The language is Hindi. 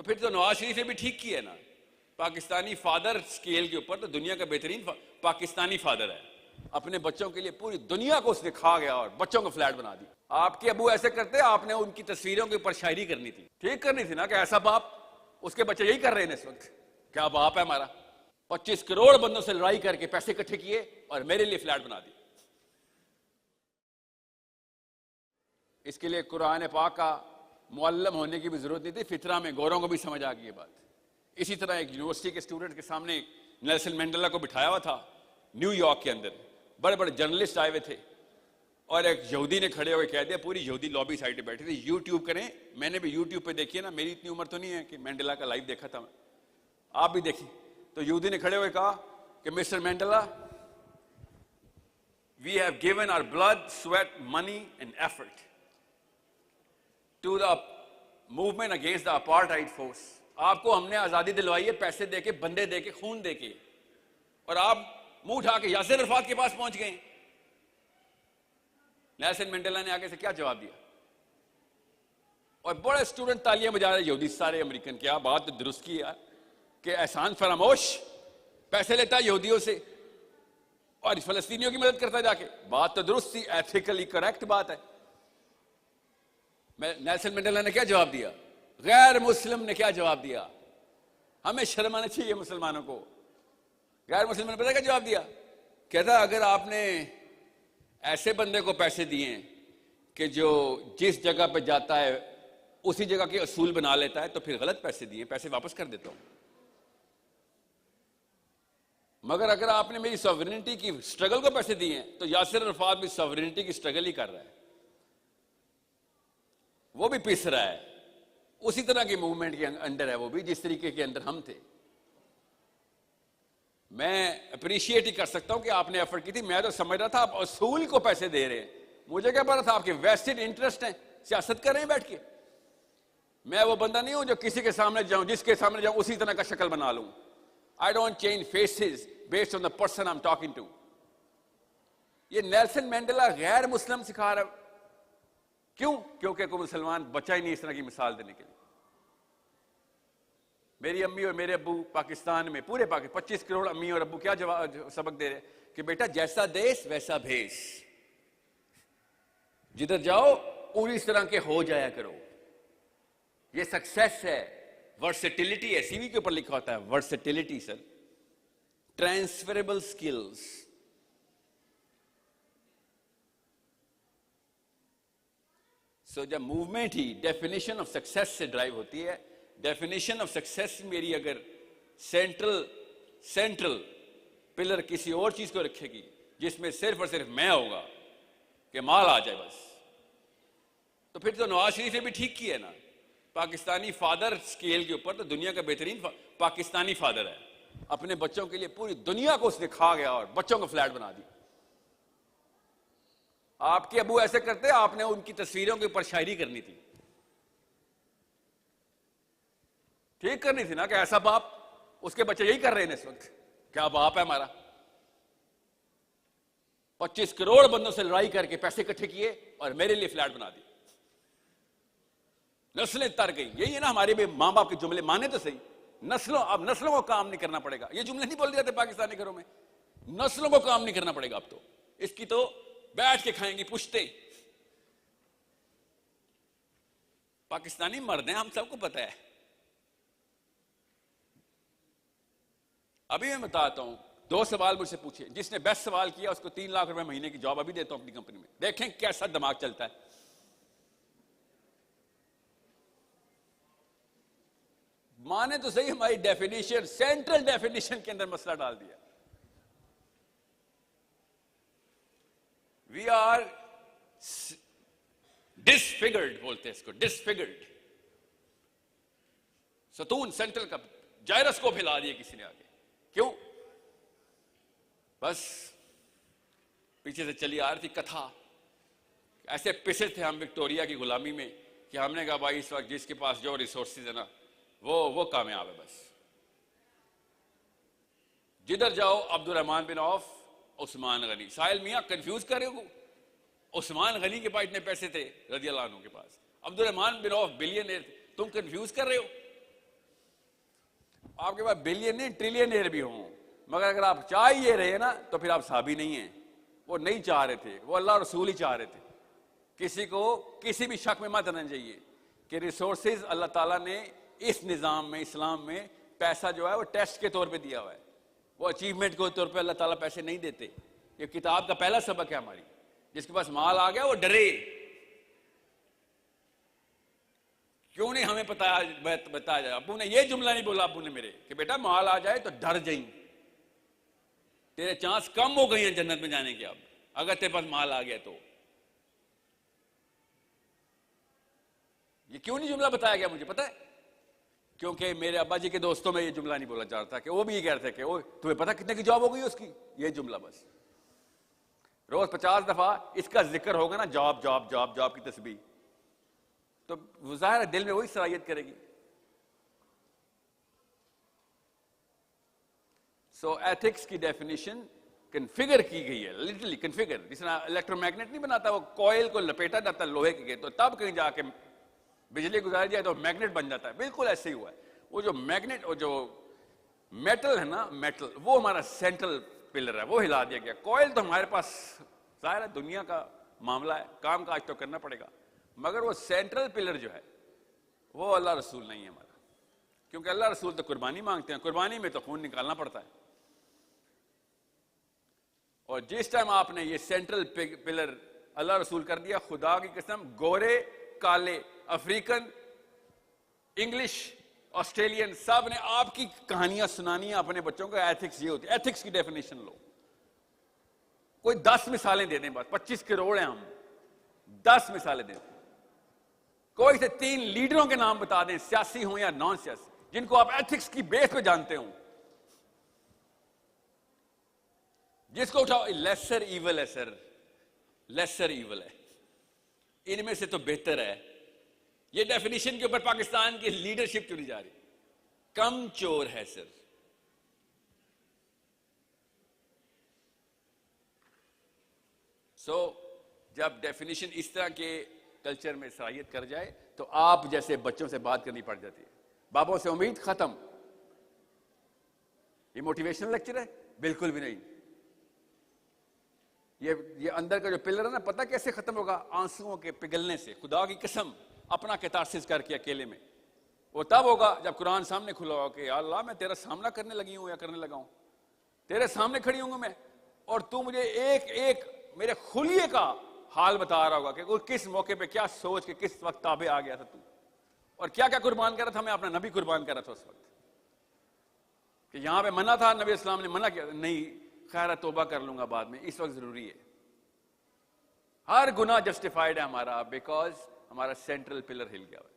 तो फिर तो नवाज शरीफ ने भी ठीक किया ना, पाकिस्तानी फादर स्केल के ऊपर तो दुनिया का बेहतरीन पाकिस्तानी फादर है। अपने बच्चों के लिए पूरी दुनिया को उसने खा गया और बच्चों को फ्लैट बना दी। आपके अबू ऐसे करते, आपने उनकी तस्वीरों के ऊपर शायरी करनी थी, ठीक करनी थी ना, कि ऐसा बाप, उसके बच्चे यही कर रहे हैं इस वक्त। क्या बाप है हमारा? 25 करोड़ बंदों से लड़ाई करके पैसे इकट्ठे किए और मेरे लिए फ्लैट बना दी। इसके लिए कुरान पाक का मुअल्लम होने की भी जरूरत नहीं थी, फितरा में गोरों को भी समझ आ गई ये बात। इसी तरह एक यूनिवर्सिटी के स्टूडेंट के सामने नेल्सन मंडेला को बिठाया हुआ था न्यूयॉर्क के अंदर, बड़े बड़े जर्नलिस्ट आए हुए थे, और एक यहूदी ने खड़े होकर कह दिया, पूरी यहूदी लॉबी साइड पे बैठी थी, यूट्यूब करें, मैंने भी यूट्यूब पे देखी है ना, मेरी इतनी उम्र तो नहीं है कि मंडेला का लाइव देखा था मैं, आप भी देखी। तो यहूदी ने खड़े हुए कहा कि mister Mandela, we have given our blood, sweat, money and effort to the movement against the apartheid force. आपको हमने आजादी दिलवाई है पैसे देके, बंदे देके, खून देके, और आप मुंह उठा के यासिर अरफात के पास पहुंच गए। नेल्सन मंडेला ने आगे से क्या जवाब दिया? और बड़े स्टूडेंट तालियां बजा रहे, यहूदी सारे अमेरिकन, क्या बात दुरुस्त की यार, कि एहसान फरामोश, पैसे लेता है यहूदियों से और फलस्तीनियों की मदद करता है जाके। बात तो दुरुस्त थी, एथिकली करेक्ट बात है। नेल्सन मंडेला ने क्या जवाब दिया? गैर मुस्लिम ने क्या जवाब दिया? हमें शर्म आना चाहिए मुसलमानों को। गैर मुस्लिम ने पता क्या जवाब दिया? कहता अगर आपने ऐसे बंदे को पैसे दिए कि जो जिस जगह पे जाता है उसी जगह के असूल बना लेता है, तो फिर गलत पैसे दिए, पैसे वापस कर देता हूं। मगर अगर आपने मेरी सॉवरेनिटी की स्ट्रगल को पैसे दिए हैं, तो यासिर अरफात भी सॉवरेनिटी की स्ट्रगल ही कर रहा है, वो भी पिस रहा है, उसी तरह की मूवमेंट के अंडर है वो भी, जिस तरीके के अंदर हम थे। मैं अप्रिशिएट ही कर सकता हूं कि आपने एफर्ट की थी। मैं तो समझ रहा था आप असूल को पैसे दे रहे हैं, मुझे क्या पता था आपके वेस्टेड इंटरेस्ट हैं, सियासत कर रहे हैं बैठ के। मैं वो बंदा नहीं हूं जो किसी के सामने जाऊं, जिसके सामने जाऊं उसी तरह का शक्ल बना लूं। I don't change faces based on the person I am talking to. ये नेल्सन मंडेला गैर मुस्लिम सिखा रहा है, क्यों? क्योंकि कोई मुसलमान बचा ही नहीं इस तरह की मिसाल देने के लिए। मेरी अम्मी और मेरे अब्बू पाकिस्तान में, पूरे पाकिस्तान 25 करोड़ अम्मी और अब्बू क्या जवाब सबक दे रहे कि बेटा जैसा देश वैसा भेष, जिधर जाओ पूरी इस तरह के हो जाया करो। ये सक्सेस है, वर्सेटिलिटी है, सीवी के ऊपर लिखा होता है वर्सेटिलिटी सर, ट्रांसफरेबल स्किल्स। सो जब movement he definition of success से ड्राइव होती है, डेफिनेशन ऑफ सक्सेस मेरी अगर सेंट्रल पिलर किसी और चीज को रखेगी जिसमें सिर्फ और सिर्फ मैं होगा कि माल आ जाए बस, तो फिर तो नवाज शरीफ ने भी ठीक किया ना, पाकिस्तानी फादर स्केल के ऊपर तो दुनिया का बेहतरीन पाकिस्तानी फादर है। अपने बच्चों के लिए पूरी दुनिया को उसने खा गया और बच्चों को फ्लैट बना दी। आपके अबू ऐसे करते, आपने उनकी तस्वीरों के ऊपर शायरी करनी थी, ठीक करनी थी ना, कि ऐसा बाप, उसके बच्चे यही कर रहे हैं इस वक्त। क्या बाप है हमारा? 25 करोड़ बंदों से लड़ाई करके पैसे इकट्ठे किए और मेरे लिए फ्लैट बना दी। नस्लें तर गई। यही है ना हमारे भी मां बाप के जुमले, माने तो सही, नस्लों, अब नस्लों को काम नहीं करना पड़ेगा। ये जुमले नहीं बोल जाते पाकिस्तानी घरों में, नस्लों को काम नहीं करना पड़ेगा अब तो, इसकी तो बैठ के खाएंगी पुश्ते। पाकिस्तानी मर्द हैं, हम सबको पता है। अभी मैं बताता हूं, 2 सवाल मुझसे पूछे, जिसने बेस्ट सवाल किया उसको 3 लाख रुपए महीने की जॉब अभी देता हूं अपनी कंपनी में। देखें कैसा दिमाग चलता है। माने तो सही, हमारी डेफिनेशन, सेंट्रल डेफिनेशन के अंदर मसला डाल दिया। वी आर डिसफिगर्ड, बोलते हैं इसको, डिसफिगर्ड। सतून सेंट्रल का जायरस को फैला दिया किसी ने आगे। क्यों? बस पीछे से चली आ रही थी कथा, ऐसे पिसे थे हम विक्टोरिया की गुलामी में कि हमने कहा भाई इस वक्त जिसके पास जो रिसोर्सेज है ना वो कामयाब है। बस जिधर जाओ अब्दुल रहमान बिन औफ, उस्मान गनी। साहिल मियां कंफ्यूज कर रहे हो, उस्मान गनी के पास इतने पैसे थे रज़ी अल्लाह अन्हु के पास, अब्दुल रहमान बिन औफ बिलियनेयर थे, तुम कंफ्यूज कर रहे हो। आपके पास बिलियन ट्रिलियनर भी हों, मगर अगर आप चाह ही ये रहे ना तो फिर आप साहबी नहीं हैं। वो नहीं चाह रहे थे, वो अल्लाह रसूल ही चाह रहे थे। किसी को किसी भी शक में मत आना चाहिए कि रिसोर्सेज अल्लाह ताला ने इस निज़ाम में, इस्लाम में पैसा जो है वो टेस्ट के तौर पे दिया हुआ है, वो अचीवमेंट के तौर पे अल्लाह ताला पैसे नहीं देते। ये किताब का पहला सबक है हमारी। जिसके पास माल आ गया वो डरे, क्यों नहीं हमें बताया जाए। अबू ने ये जुमला नहीं बोला, अबू ने मेरे, कि बेटा माल आ जाए तो डर जाई, तेरे चांस कम हो गई हैं जन्नत में जाने के अब, अगर तेरे पास माल आ गया तो। ये क्यों नहीं जुमला बताया गया मुझे पता है? क्योंकि मेरे अब्बा जी के दोस्तों में ये जुमला नहीं बोला जा रहा था कि वो भी ये कह रहे थे कि वो तुम्हें पता कितने की जॉब हो गई उसकी। ये जुमला बस रोज 50 दफा इसका जिक्र होगा ना, जॉब जॉब जॉब जॉब की तस्बीह, तो ज़ाहिर है दिल में वही सराहियत करेगी। सो एथिक्स की डेफिनेशन कन्फिगर की गई है, लिटरली कन्फिगर। जिस तरह इलेक्ट्रोमैग्नेट नहीं बनाता, वो कॉइल को लपेटा जाता है लोहे के, तो तब कहीं जाके बिजली गुजारी जाए तो मैग्नेट बन जाता है। बिल्कुल ऐसे ही हुआ है। वो जो मैग्नेट और जो मेटल है ना, मेटल, वो हमारा सेंट्रल पिलर है, वो हिला दिया गया। कॉइल तो हमारे पास ज़ाहिर है दुनिया का मामला है, काम काज तो करना पड़ेगा, मगर वो सेंट्रल पिलर जो है वो अल्लाह रसूल नहीं है हमारा। क्योंकि अल्लाह रसूल तो कुर्बानी मांगते हैं, कुर्बानी में तो खून निकालना पड़ता है। और जिस टाइम आपने ये सेंट्रल पिलर अल्लाह रसूल कर दिया, खुदा की कसम, गोरे काले, अफ्रीकन, इंग्लिश, ऑस्ट्रेलियन, सब ने आपकी कहानियां सुनानी है अपने बच्चों को। एथिक्स ये होती है। एथिक्स की डेफिनेशन लो, कोई 10 मिसालें दे दें, बस 25 करोड़ हैं हम, 10 मिसालें दे दें। कोई से 3 लीडरों के नाम बता दें, सियासी हो या नॉन सियासी, जिनको आप एथिक्स की बेस पे जानते हो। जिसको उठाओ, लेसर ईवल है सर, लेसर ईवल है, इनमें से तो बेहतर है। ये डेफिनेशन के ऊपर पाकिस्तान की लीडरशिप चुनी जा रही, कम चोर है सर। जब डेफिनेशन इस तरह के कल्चर में सराहियत कर जाए तो आप जैसे बच्चों से बात करनी पड़ जाती है। बाबों से उम्मीद खत्म। ये मोटिवेशनल लेक्चर है? बिल्कुल भी नहीं। ये अंदर का जो पिलर है ना, पता कैसे खत्म होगा? आंसुओं के पिघलने से। खुदा की कसम, अपना कैतारसिस करके अकेले में। वो तब होगा जब कुरान सामने खुला होगा कि अल्लाह मैं तेरा सामना करने लगी हूं या करने लगा हूं, तेरे सामने खड़ी हूं मैं, और तू मुझे एक एक मेरे खुलिये का हाल बता रहा होगा कि किस मौके पे क्या सोच के किस वक्त ताबे आ गया था तू, और क्या क्या कुर्बान कर रहा था। मैं अपना नबी कुर्बान कर रहा था उस वक्त, कि यहां पे मना था, नबी इस्लाम ने मना किया, नहीं खैर तौबा कर लूंगा बाद में, इस वक्त जरूरी है। हर गुनाह जस्टिफाइड है हमारा, बिकॉज हमारा सेंट्रल पिलर हिल गया है।